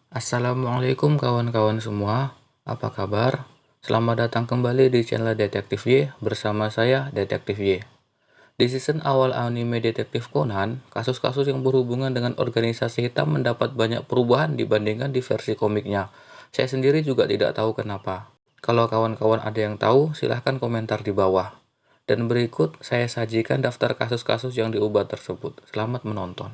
Assalamualaikum kawan-kawan semua, apa kabar? Selamat datang kembali di channel Detektif Y bersama saya Detektif Y. Di season awal anime Detektif Conan, kasus-kasus yang berhubungan dengan organisasi hitam mendapat banyak perubahan dibandingkan di versi komiknya. Saya sendiri juga tidak tahu kenapa. Kalau kawan-kawan ada yang tahu, silahkan komentar di bawah. Dan berikut saya sajikan daftar kasus-kasus yang diubah tersebut. Selamat menonton.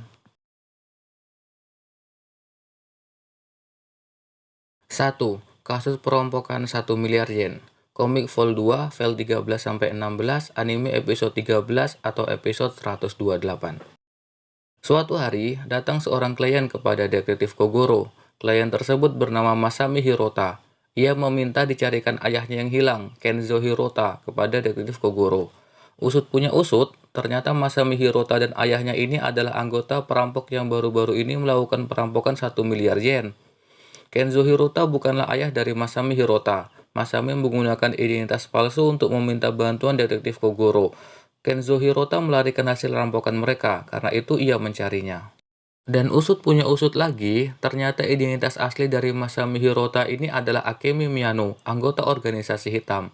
1. Kasus perompokan 1 miliar yen. Komik Vol 2, Vol 13-16, anime episode 13 atau episode 128. Suatu hari, datang seorang klien kepada detektif Kogoro. Klien tersebut bernama Masami Hirota. Ia meminta dicarikan ayahnya yang hilang, Kenzo Hirota, kepada detektif Kogoro. Usut punya usut, ternyata Masami Hirota dan ayahnya ini adalah anggota perampok yang baru-baru ini melakukan perampokan 1 miliar yen. Kenzo Hirota bukanlah ayah dari Masami Hirota. Masami menggunakan identitas palsu untuk meminta bantuan detektif Kogoro. Kenzo Hirota melarikan hasil rampokan mereka, karena itu ia mencarinya. Dan usut punya usut lagi, ternyata identitas asli dari Masami Hirota ini adalah Akemi Miyano, anggota organisasi hitam.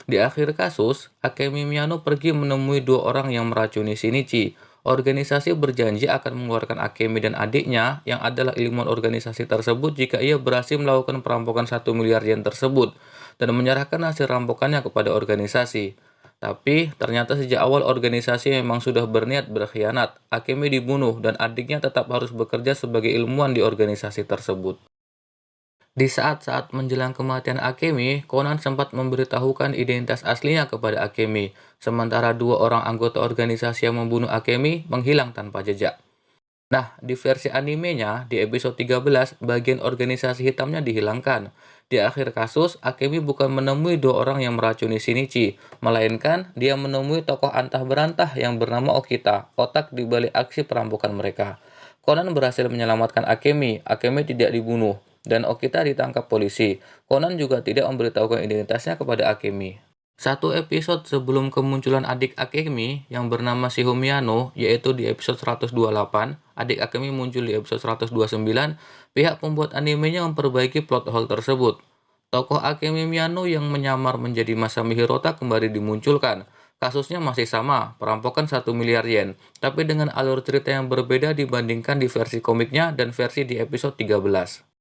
Di akhir kasus, Akemi Miyano pergi menemui dua orang yang meracuni Shinichi. Organisasi berjanji akan mengeluarkan Akemi dan adiknya yang adalah ilmuwan organisasi tersebut jika ia berhasil melakukan perampokan 1 miliar yen tersebut dan menyerahkan hasil rampokannya kepada organisasi. Tapi, ternyata sejak awal organisasi memang sudah berniat berkhianat. Akemi dibunuh dan adiknya tetap harus bekerja sebagai ilmuwan di organisasi tersebut. Di saat-saat menjelang kematian Akemi, Conan sempat memberitahukan identitas aslinya kepada Akemi, sementara dua orang anggota organisasi yang membunuh Akemi menghilang tanpa jejak. Nah, di versi animenya, di episode 13, bagian organisasi hitamnya dihilangkan. Di akhir kasus, Akemi bukan menemui dua orang yang meracuni Shinichi, melainkan dia menemui tokoh antah berantah yang bernama Okita, otak di balik aksi perampokan mereka. Conan berhasil menyelamatkan Akemi, Akemi tidak dibunuh, dan Okita ditangkap polisi. Conan juga tidak memberitahukan identitasnya kepada Akemi. Satu episode sebelum kemunculan adik Akemi yang bernama Shihomiano, yaitu di episode 128, adik Akemi muncul di episode 129, pihak pembuat animenya memperbaiki plot hole tersebut. Tokoh Akemi Miyano yang menyamar menjadi Masami Hirota kembali dimunculkan. Kasusnya masih sama, perampokan 1 miliar yen, tapi dengan alur cerita yang berbeda dibandingkan di versi komiknya dan versi di episode 13.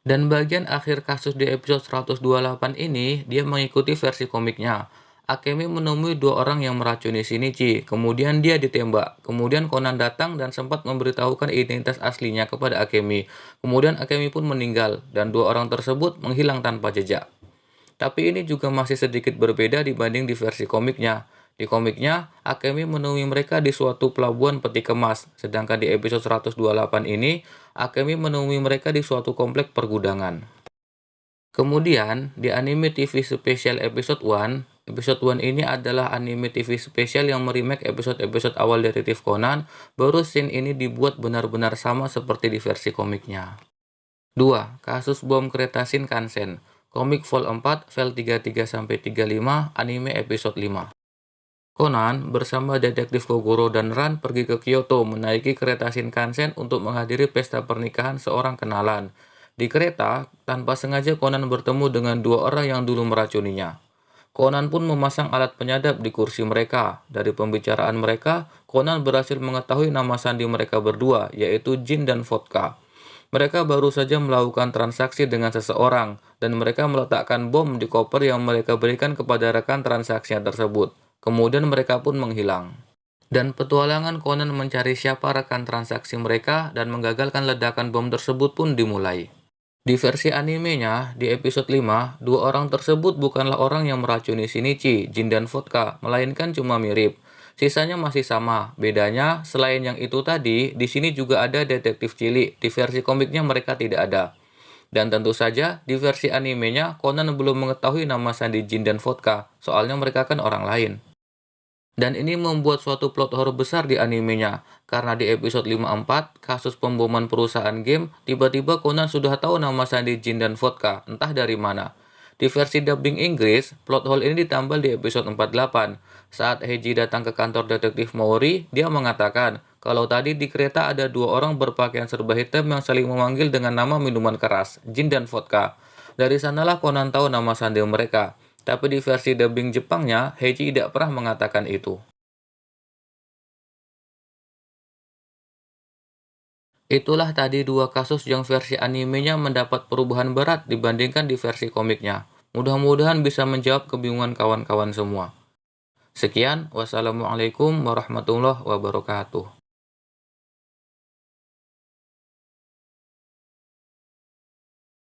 Dan bagian akhir kasus di episode 128 ini, dia mengikuti versi komiknya. Akemi menemui dua orang yang meracuni Shinichi, kemudian dia ditembak. Kemudian Conan datang dan sempat memberitahukan identitas aslinya kepada Akemi. Kemudian Akemi pun meninggal, dan dua orang tersebut menghilang tanpa jejak. Tapi ini juga masih sedikit berbeda dibanding di versi komiknya. Di komiknya, Akemi menemui mereka di suatu pelabuhan peti kemas, sedangkan di episode 128 ini, Akemi menemui mereka di suatu komplek pergudangan. Kemudian, di anime TV Special Episode 1, Episode 1 ini adalah anime TV spesial yang meremake episode-episode awal Detektif Conan, baru scene ini dibuat benar-benar sama seperti di versi komiknya. 2. Kasus bom kereta Shinkansen. Komik Vol 4, Vol 33-35, anime episode 5. Conan bersama detektif Kogoro dan Ran pergi ke Kyoto menaiki kereta Shinkansen untuk menghadiri pesta pernikahan seorang kenalan. Di kereta, tanpa sengaja Conan bertemu dengan dua orang yang dulu meracuninya. Conan pun memasang alat penyadap di kursi mereka. Dari pembicaraan mereka, Conan berhasil mengetahui nama sandi mereka berdua, yaitu Jin dan Vodka. Mereka baru saja melakukan transaksi dengan seseorang, dan mereka meletakkan bom di koper yang mereka berikan kepada rekan transaksinya tersebut. Kemudian mereka pun menghilang. Dan petualangan Conan mencari siapa rekan transaksi mereka dan menggagalkan ledakan bom tersebut pun dimulai. Di versi animenya, di episode 5, dua orang tersebut bukanlah orang yang meracuni Shinichi, Jin dan Vodka, melainkan cuma mirip. Sisanya masih sama, bedanya selain yang itu tadi, di sini juga ada detektif cilik, di versi komiknya mereka tidak ada. Dan tentu saja, di versi animenya, Conan belum mengetahui nama sandi Jin dan Vodka, soalnya mereka kan orang lain. Dan ini membuat suatu plot horor besar di animenya, karena di episode 54, kasus pemboman perusahaan game, tiba-tiba Conan sudah tahu nama sandi Jin dan Vodka, entah dari mana. Di versi dubbing Inggris, plot hole ini ditambal di episode 48. Saat Heiji datang ke kantor detektif Mori, dia mengatakan, Kalau tadi di kereta ada dua orang berpakaian serba hitam yang saling memanggil dengan nama minuman keras, gin dan vodka. Dari sanalah Conan tahu nama sandal mereka. Tapi di versi dubbing Jepangnya, Heiji tidak pernah mengatakan itu. Itulah tadi dua kasus yang versi animenya mendapat perubahan berat dibandingkan di versi komiknya. Mudah-mudahan bisa menjawab kebingungan kawan-kawan semua. Sekian, wassalamualaikum warahmatullahi wabarakatuh.